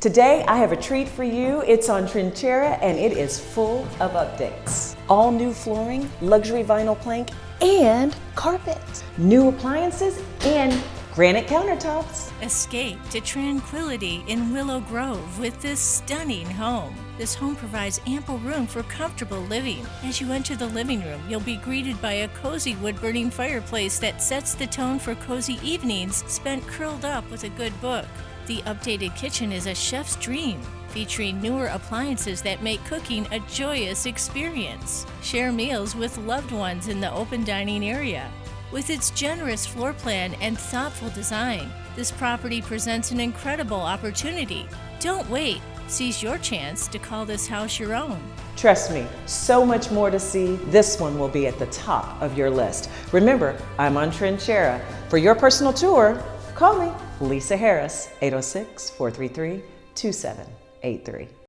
Today I have a treat for you. It's on Trinchera and it is full of updates. All new flooring, luxury vinyl plank, and carpet. New appliances and granite countertops. Escape to tranquility in Willow Grove with this stunning home. This home provides ample room for comfortable living. As you enter the living room, you'll be greeted by a cozy wood-burning fireplace that sets the tone for cozy evenings spent curled up with a good book. The updated kitchen is a chef's dream, featuring newer appliances that make cooking a joyous experience. Share meals with loved ones in the open dining area. With its generous floor plan and thoughtful design, this property presents an incredible opportunity. Don't wait. Seize your chance to call this house your own. Trust me, so much more to see. This one will be at the top of your list. Remember, I'm on Trinchera. For your personal tour, call me, Lisa Harris, 806-433-2783.